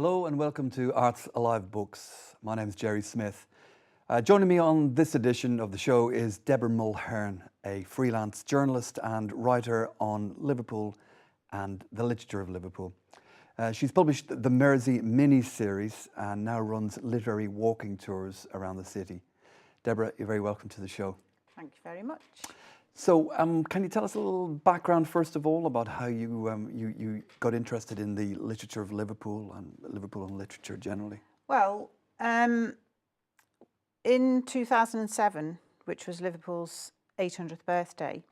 Hello and welcome to Arts Alive Books. My name is Jerry Smith. Joining me on this edition of the show is Deborah Mulhearn, a freelance journalist and writer on Liverpool and the literature of Liverpool. She's published the Mersey mini-series and now runs literary walking tours around the city. Deborah, you're very welcome to the show. Thank you very much. So, can you tell us a little background, first of all, about how you got interested in the literature of Liverpool and literature generally? Well, in 2007, which was Liverpool's 800th birthday,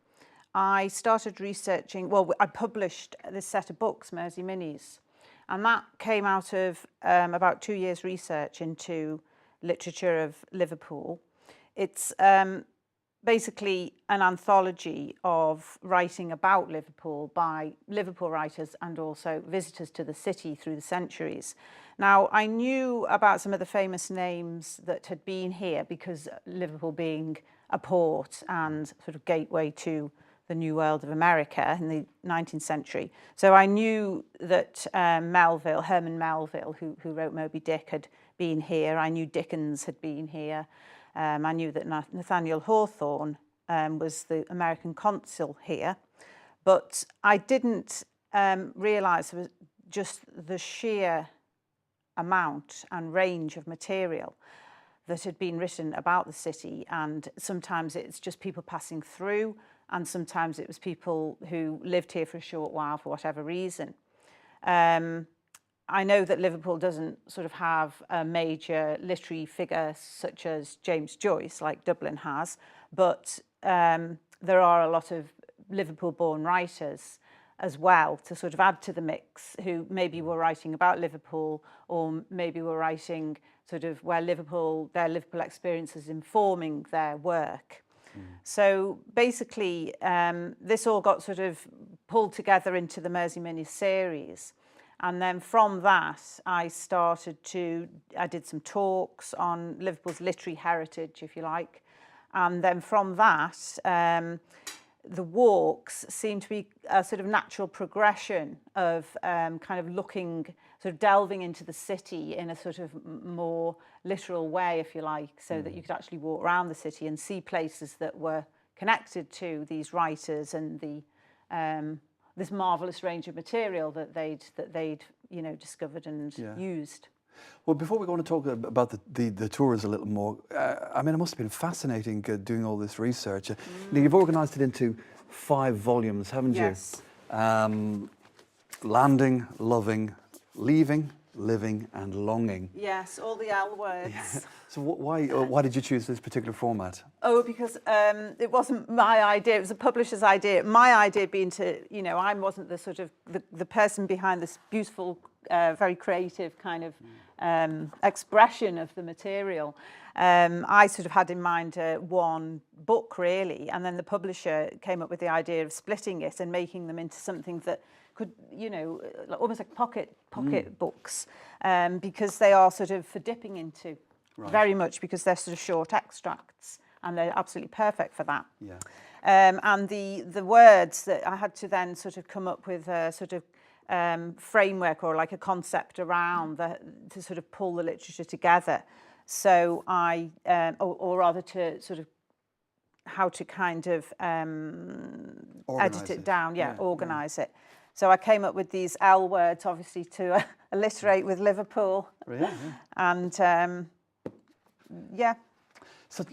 I started researching, well, I published this set of books, Mersey Minis, and that came out of about 2 years' research into literature of Liverpool. It's basically an anthology of writing about Liverpool by Liverpool writers and also visitors to the city through the centuries. Now, I knew about some of the famous names that had been here because Liverpool being a port and sort of gateway to the New World of America in the 19th century. So I knew that Herman Melville, who wrote Moby Dick, had been here. I knew Dickens had been here. I knew that Nathaniel Hawthorne was the American consul here, but I didn't realise just the sheer amount and range of material that had been written about the city, and sometimes it's just people passing through, and sometimes it was people who lived here for a short while for whatever reason. I know that Liverpool doesn't sort of have a major literary figure such as James Joyce, like Dublin has, but there are a lot of Liverpool-born writers as well to sort of add to the mix, who maybe were writing about Liverpool, or maybe were writing sort of where their Liverpool experience is informing their work. So basically, this all got sort of pulled together into the Mersey Mini series. And then from that, I did some talks on Liverpool's literary heritage, if you like. And then from that, the walks seemed to be a sort of natural progression of kind of sort of delving into the city in a sort of more literal way, if you like, so that you could actually walk around the city and see places that were connected to these writers and this marvellous range of material that they'd discovered and used. Well, before we go on to talk about the tours a little more, I mean, it must have been fascinating doing all this research. You've organised it into 5 volumes, haven't you? Yes. Landing, loving, leaving, living and longing. Yes, all the L words. Yeah. So why did you choose this particular format? Oh, because it wasn't my idea, it was a publisher's idea. My idea being I wasn't the sort of the person behind this beautiful, very creative kind of expression of the material. I sort of had in mind one book really, and then the publisher came up with the idea of splitting it and making them into something that could, almost like pocket books, because they are sort of for dipping into, very much because they're sort of short extracts, and they're absolutely perfect for that. Yeah. And the words that I had to then sort of come up with a sort of framework or like a concept around to sort of pull the literature together. So or rather to sort of how to kind of edit it down, organise it. So I came up with these L words, obviously, to alliterate with Liverpool. Really? And So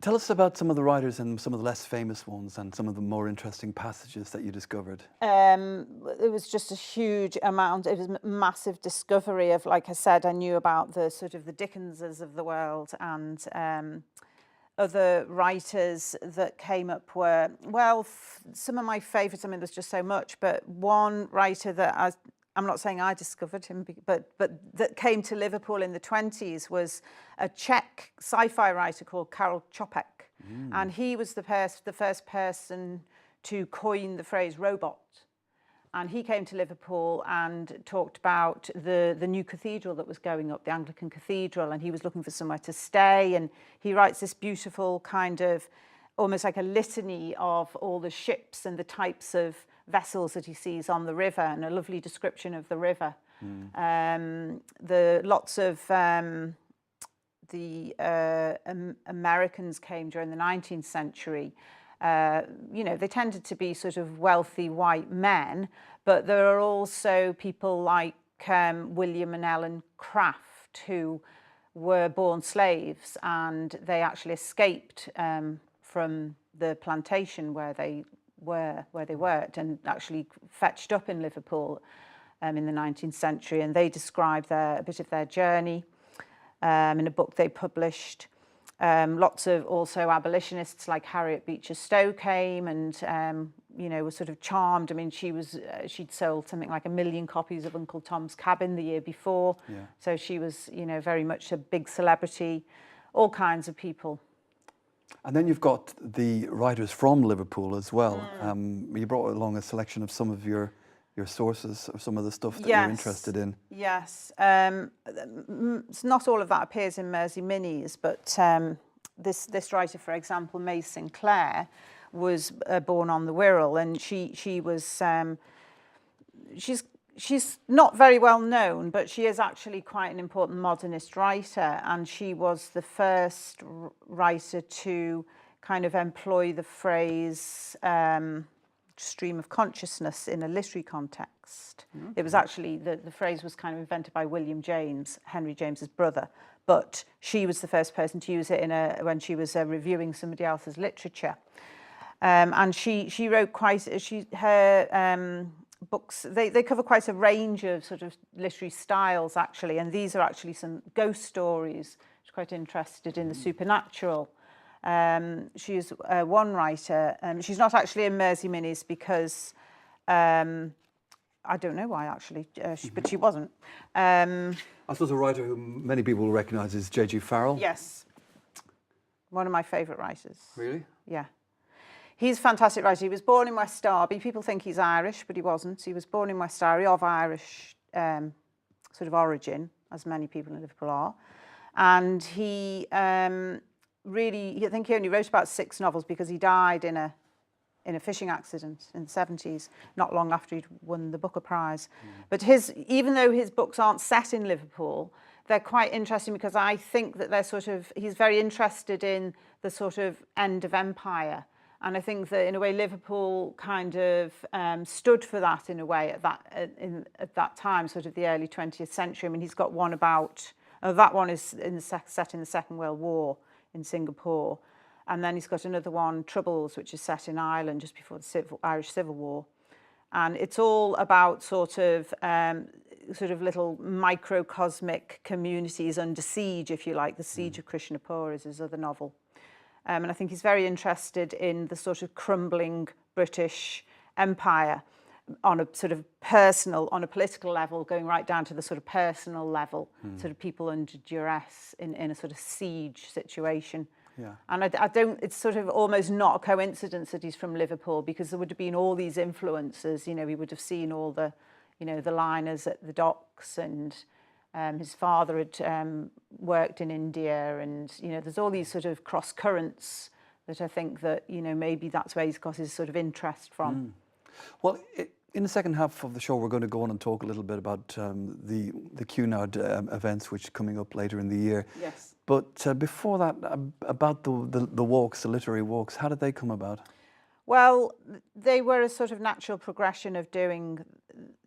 tell us about some of the writers and some of the less famous ones and some of the more interesting passages that you discovered. It was just a huge amount. It was a massive discovery of, like I said, I knew about the sort of the Dickenses of the world, and other writers that came up were, well, some of my favourites. I mean, there's just so much, but one writer that I'm not saying I discovered him, but that came to Liverpool in the 1920s was a Czech sci-fi writer called Karel Čapek, and he was the first person to coin the phrase robot. And he came to Liverpool and talked about the new cathedral that was going up, the Anglican cathedral, and he was looking for somewhere to stay. And he writes this beautiful kind of, almost like a litany of all the ships and the types of vessels that he sees on the river, and a lovely description of the river. The lots of Americans came during the 19th century. You know, they tended to be sort of wealthy white men, but there are also people like William and Ellen Craft, who were born slaves, and they actually escaped from the plantation where they worked, and actually fetched up in Liverpool in the 19th century, and they describe a bit of their journey in a book they published. Lots of also abolitionists like Harriet Beecher Stowe came and, you know, was sort of charmed. I mean, she'd sold something like 1 million copies of Uncle Tom's Cabin the year before. Yeah. So she was, you know, very much a big celebrity, all kinds of people. And then you've got the writers from Liverpool as well. You brought along a selection of some of your sources, or some of the stuff that you're interested in. Yes. Not all of that appears in Mersey Minis, but this writer, for example, May Sinclair, was born on the Wirral, and she was she's not very well known, but she is actually quite an important modernist writer, and she was the first writer to kind of employ the phrase stream of consciousness in a literary context. Okay. It was actually, the phrase was kind of invented by William James, Henry James's brother, but she was the first person to use it when she was reviewing somebody else's literature. And she wrote her books, they cover quite a range of sort of literary styles, actually, and these are actually some ghost stories. She's quite interested in the supernatural. She is one writer. She's not actually in Mersey Minis because I don't know why, actually, but she wasn't. I suppose a writer who many people will recognise is J.G. Farrell. Yes. One of my favourite writers. Really? Yeah. He's a fantastic writer. He was born in West Derby. People think he's Irish, but he wasn't. He was born in West Derby, of Irish sort of origin, as many people in Liverpool are. And he really, I think he only wrote about 6 novels because he died in a fishing accident in the 70s, not long after he'd won the Booker Prize. But even though his books aren't set in Liverpool, they're quite interesting because I think that he's very interested in the sort of end of empire. And I think that in a way Liverpool kind of stood for that in a way at that time, sort of the early 20th century. I mean, he's got one about, that one is set in the Second World War in Singapore. And then he's got another one, Troubles, which is set in Ireland just before the Irish Civil War. And it's all about sort of little microcosmic communities under siege, if you like. The Siege of Krishnapur is his other novel. And I think he's very interested in the sort of crumbling British Empire on a sort of personal, on a political level, going right down to the sort of personal level, sort of people under duress in a sort of siege situation. Yeah. And I don't, it's sort of almost not a coincidence that he's from Liverpool, because there would have been all these influences. You know, he would have seen all the, you know, the liners at the docks, and his father had worked in India, and, you know, there's all these sort of cross currents that I think that, you know, maybe that's where he's got his sort of interest from. Well, in the second half of the show, we're going to go on and talk a little bit about the Cunard events, which are coming up later in the year. Yes. But before that, about the walks, the literary walks, how did they come about? Well, they were a sort of natural progression of doing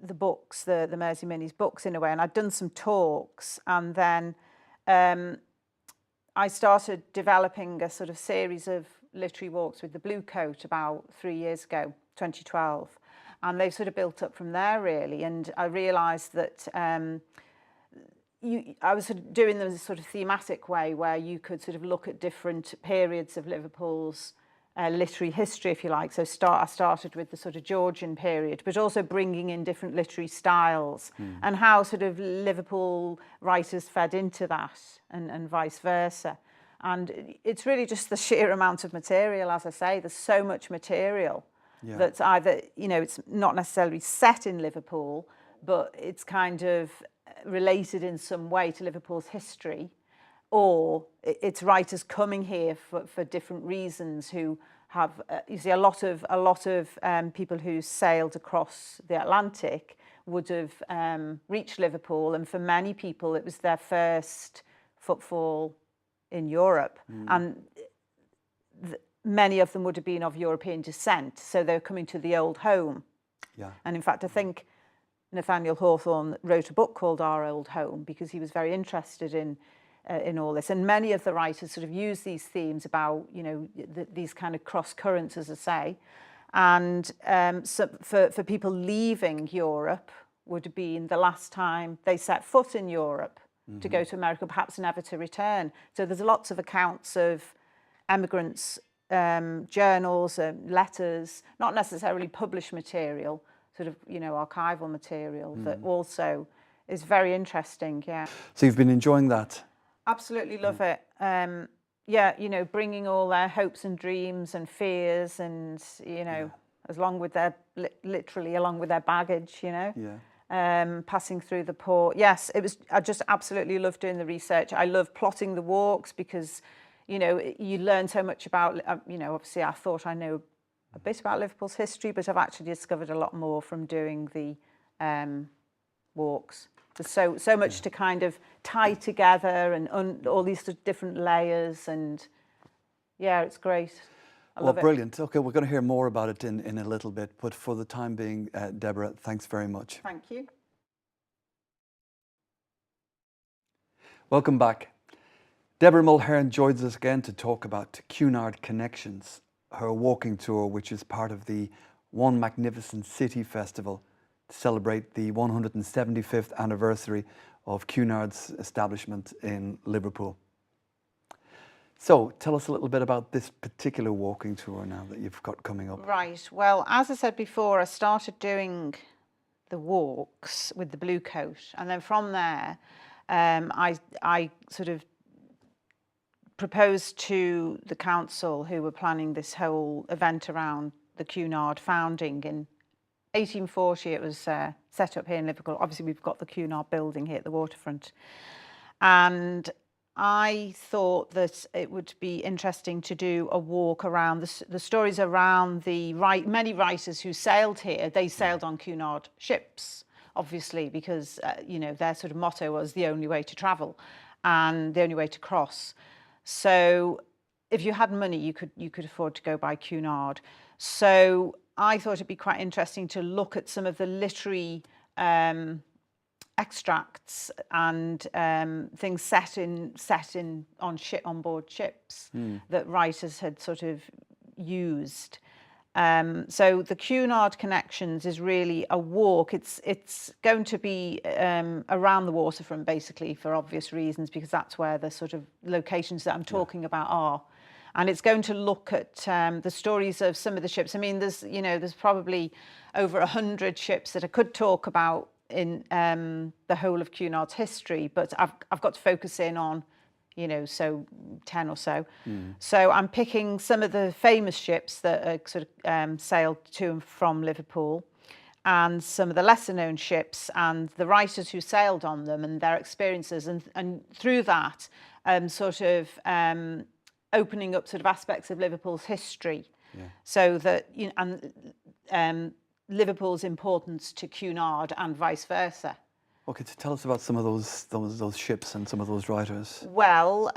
the books, the Mersey Minis books in a way. And I'd done some talks, and then I started developing a sort of series of literary walks with the Blue Coat about 3 years ago, 2012. And they've sort of built up from there, really. And I realised that I was sort of doing them in a sort of thematic way, where you could sort of look at different periods of Liverpool's literary history, if you like. So I started with the sort of Georgian period, but also bringing in different literary styles and how sort of Liverpool writers fed into that, and vice versa. And it's really just the sheer amount of material, as I say. There's so much material. Yeah. That's either, you know, it's not necessarily set in Liverpool, but it's kind of related in some way to Liverpool's history, or it's writers coming here for different reasons who have, you see, a lot of people who sailed across the Atlantic would have reached Liverpool, and for many people it was their first footfall in Europe. And many of them would have been of European descent, so they were coming to the old home. Yeah. And in fact, I think Nathaniel Hawthorne wrote a book called Our Old Home because he was very interested in all this. And many of the writers sort of use these themes about, you know, these kind of cross currents, as I say. And so for people leaving Europe would have been the last time they set foot in Europe to go to America, perhaps never to return. So there's lots of accounts of emigrants, journals, letters, not necessarily published material, sort of, you know, archival material that also is very interesting. Yeah. So you've been enjoying that? Absolutely love it. Yeah, you know, bringing all their hopes and dreams and fears, and you know, along with their literally along with their baggage, you know. Yeah. Passing through the port. Yes, it was. I just absolutely love doing the research. I love plotting the walks because, you know, you learn so much about. You know, obviously, I thought I know a bit about Liverpool's history, but I've actually discovered a lot more from doing the walks. There's so much to kind of tie together, and all these different layers, and yeah, it's great. I love it. Brilliant. Okay, we're going to hear more about it in a little bit, but for the time being, Deborah, thanks very much. Thank you. Welcome back. Deborah Mulhearn joins us again to talk about Cunard Connections, her walking tour, which is part of the One Magnificent City Festival to celebrate the 175th anniversary of Cunard's establishment in Liverpool. So tell us a little bit about this particular walking tour now that you've got coming up. Right. Well, as I said before, I started doing the walks with the Blue Coat, and then from there, I sort of proposed to the council, who were planning this whole event around the Cunard founding in 1840. It was set up here in Liverpool. Obviously, we've got the Cunard building here at the waterfront, and I thought that it would be interesting to do a walk around the stories around the many writers who sailed here. They sailed on Cunard ships, obviously, because you know, their sort of motto was the only way to travel and the only way to cross. So if you had money, you could afford to go by Cunard. So I thought it'd be quite interesting to look at some of the literary extracts and things set on board ships that writers had sort of used. So the Cunard Connections is really a walk. It's going to be around the waterfront, basically, for obvious reasons, because that's where the sort of locations that I'm talking about are. And it's going to look at the stories of some of the ships. I mean, there's probably over 100 ships that I could talk about in the whole of Cunard's history, but I've got to focus in on, you know, so 10 or so. So I'm picking some of the famous ships that are sort of sailed to and from Liverpool, and some of the lesser known ships and the writers who sailed on them and their experiences, and through that sort of opening up sort of aspects of Liverpool's history, so that, you know, and Liverpool's importance to Cunard and vice versa. Okay, so tell us about some of those ships and some of those writers. Well,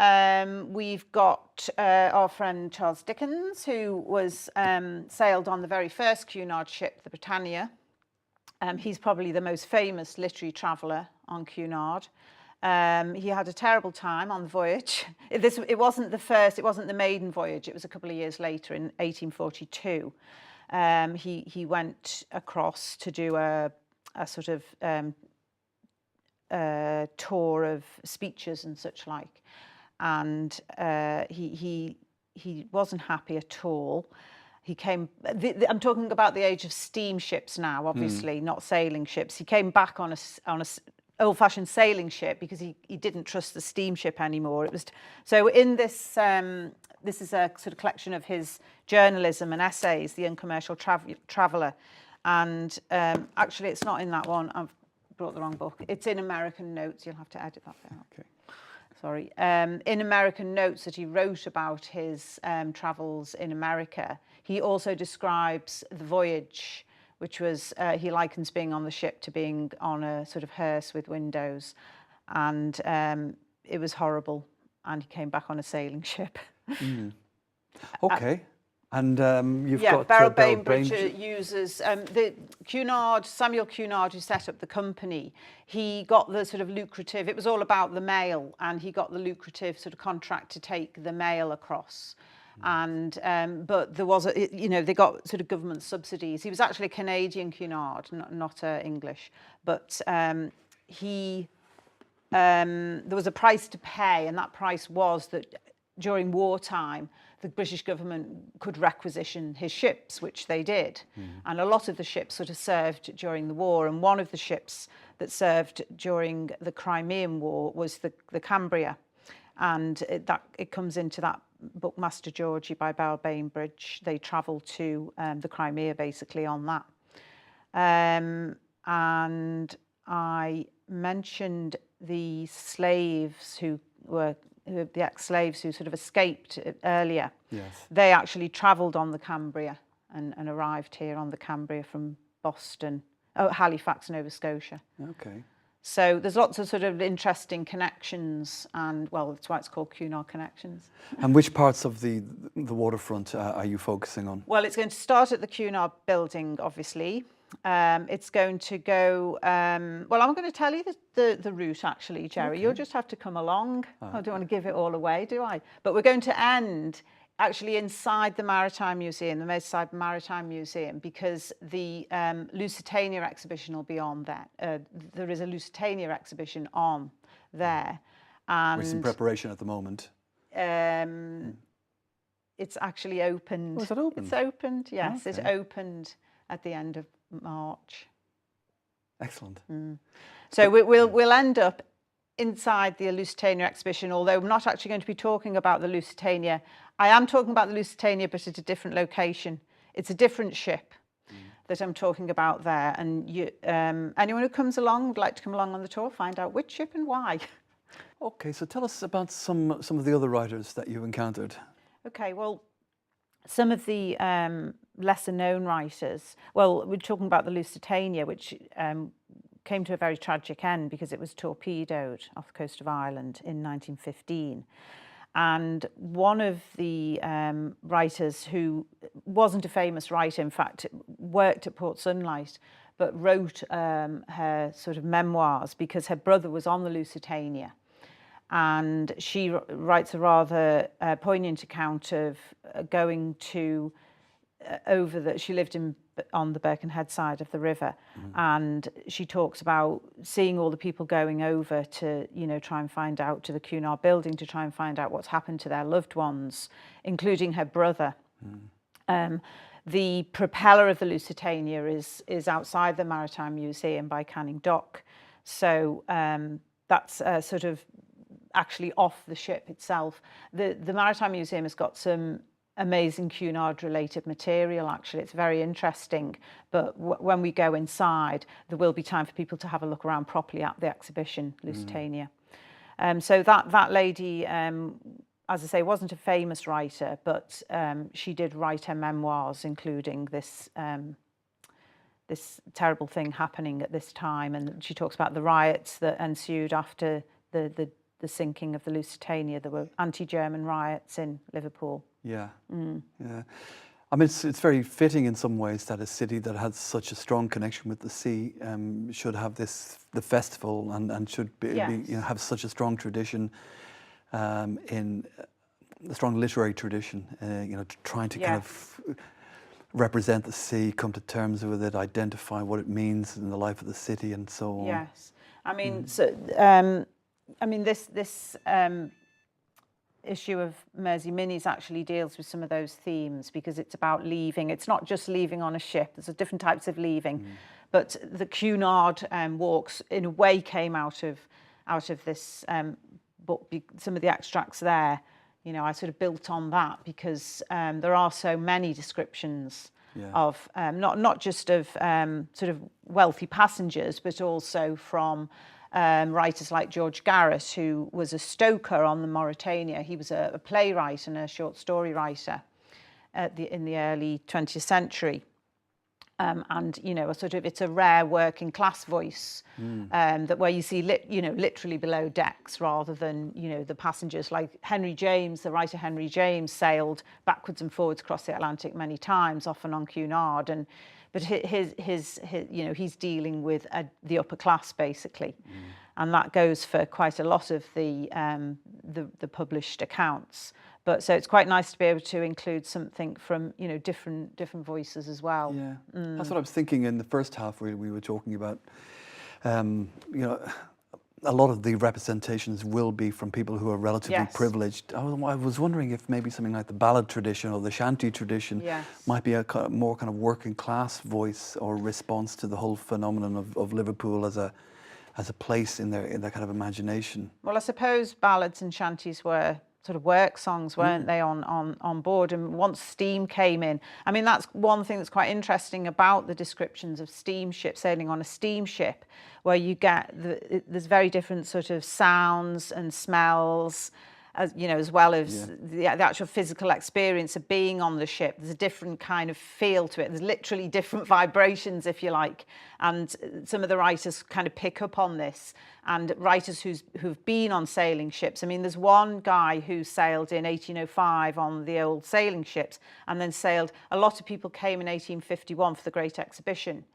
we've got our friend Charles Dickens, who was sailed on the very first Cunard ship, the Britannia. He's probably the most famous literary traveller on Cunard. He had a terrible time on the voyage. It wasn't the maiden voyage. It was a couple of years later, in 1842. He went across to do a sort of tour of speeches and such like, and he wasn't happy at all. He came. I'm talking about the age of steamships now, obviously, not sailing ships. He came back on a old-fashioned sailing ship because he didn't trust the steamship anymore. It was so in this. This is a sort of collection of his journalism and essays, The Uncommercial Traveller, and actually, it's not in that one. I've brought the wrong book. It's in American Notes. You'll have to edit that bit out. Okay. Sorry. In American Notes that he wrote about his travels in America, he also describes the voyage which was, he likens being on the ship to being on a sort of hearse with windows. And it was horrible. And he came back on a sailing ship. Okay. And you've got Beryl Beryl Bainbridge uses the Cunard, Samuel Cunard, who set up the company. He got the sort of lucrative, it was all about the mail, and he got the lucrative sort of contract to take the mail across. And but there was they got sort of government subsidies. He was actually a Canadian Cunard, not English, but there was a price to pay, and that price was that during wartime, the British government could requisition his ships, which they did. And a lot of the ships sort of served during the war. And one of the ships that served during the Crimean War was the Cambria. And it comes into that book, Master Georgie by Beryl Bainbridge. They travelled to the Crimea basically on that. And I mentioned the slaves the ex-slaves who sort of escaped earlier. Yes. They actually travelled on the Cambria and arrived here on the Cambria from Boston, Halifax, Nova Scotia. Okay. So there's lots of sort of interesting connections, and well, that's why it's called Cunard Connections. And which parts of the waterfront are you focusing on? Well, it's going to start at the Cunard building, obviously. It's going to go, well, I'm going to tell you the route actually, Jerry. Okay. You'll just have to come along. I don't want to give it all away, do I? But we're going to end actually inside the Maritime Museum, the Merseyside Maritime Museum, because the Lusitania exhibition will be on there. There is a Lusitania exhibition on there. And it's in preparation at the moment. It's actually opened. Oh, is it open? It's opened, yes. Okay. It opened at the end of March. Excellent. So we'll end up inside the Lusitania exhibition, although I'm not actually going to be talking about the Lusitania. I am talking about the Lusitania, but at a different location. It's a different ship that I'm talking about there. And anyone who comes along would like to come along on the tour, find out which ship and why. Okay, so tell us about some of the other writers that you've encountered. Okay, well, some of the lesser known writers, well, we're talking about the Lusitania, which came to a very tragic end because it was torpedoed off the coast of Ireland in 1915. And one of the writers, who wasn't a famous writer, in fact, worked at Port Sunlight, but wrote her sort of memoirs because her brother was on the Lusitania. And she writes a rather poignant account of going to she lived on the Birkenhead side of the river, and she talks about seeing all the people going over to, try and find out, to the Cunard building to try and find out what's happened to their loved ones, including her brother. The propeller of the Lusitania is outside the Maritime Museum by Canning Dock, so that's sort of actually off the ship itself. The Maritime Museum has got some amazing Cunard-related material, actually. It's very interesting, but when we go inside, there will be time for people to have a look around properly at the exhibition, Lusitania. So that lady, as I say, wasn't a famous writer, but she did write her memoirs, including this terrible thing happening at this time, and she talks about the riots that ensued after the sinking of the Lusitania. There were anti-German riots in Liverpool. Yeah, yeah. I mean, it's very fitting in some ways that a city that has such a strong connection with the sea should have the festival and should have such a strong tradition, in a strong literary tradition. Trying to kind of represent the sea, come to terms with it, identify what it means in the life of the city, and so on. Yes, I mean, this issue of Mersey Minis actually deals with some of those themes, because it's about leaving. It's not just leaving on a ship. There's different types of leaving, but the Cunard walks in a way came out of this book. Some of the extracts there, I sort of built on that because there are so many descriptions of not just of sort of wealthy passengers, but also from writers like George Garrett, who was a stoker on the Mauretania. He was a playwright and a short story writer in the early 20th century. And it's a rare working class voice, that where you see literally below decks rather than the passengers. Like Henry James, the writer Henry James, sailed backwards and forwards across the Atlantic many times, often on Cunard, but he's dealing with the upper class basically, and that goes for quite a lot of the published accounts. But so it's quite nice to be able to include something from different voices as well. Yeah, that's what I was thinking in the first half. We were talking about, a lot of the representations will be from people who are relatively privileged. I was wondering if maybe something like the ballad tradition or the shanty tradition might be a more kind of working class voice or response to the whole phenomenon of Liverpool as a place in their kind of imagination. Well, I suppose ballads and shanties were sort of work songs, weren't they, on board? And once steam came in, I mean, that's one thing that's quite interesting about the descriptions of steamship, sailing on a steamship, where you get there's very different sort of sounds and smells, as well as the actual physical experience of being on the ship. There's a different kind of feel to it. There's literally different vibrations, if you like. And some of the writers kind of pick up on this, and writers who've been on sailing ships. I mean, there's one guy who sailed in 1805 on the old sailing ships, and then sailed. A lot of people came in 1851 for the Great Exhibition,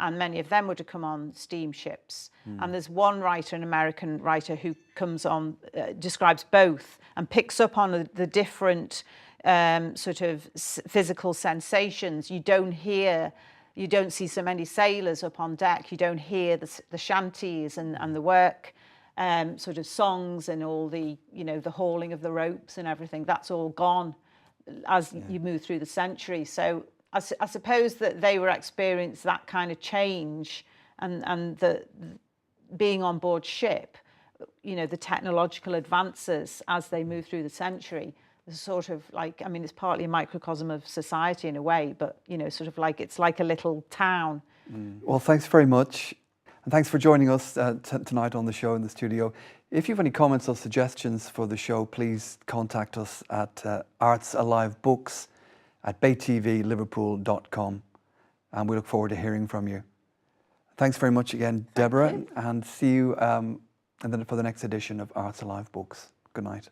and many of them would have come on steamships. And there's one writer, an American writer, who comes on, describes both and picks up on the different sort of physical sensations. You don't see so many sailors up on deck. You don't hear the shanties and the work sort of songs and all the, the hauling of the ropes and everything. That's all gone as you move through the century. So I suppose that they were experiencing that kind of change, and the being on board ship, the technological advances as they move through the century, is sort of like, I mean, it's partly a microcosm of society in a way, but sort of like it's like a little town. Well, thanks very much, and thanks for joining us tonight on the show in the studio. If you have any comments or suggestions for the show, please contact us at artsalivebooks@baytvliverpool.com, and we look forward to hearing from you. Thanks very much again, Deborah, and see you for the next edition of Arts Alive Books. Good night.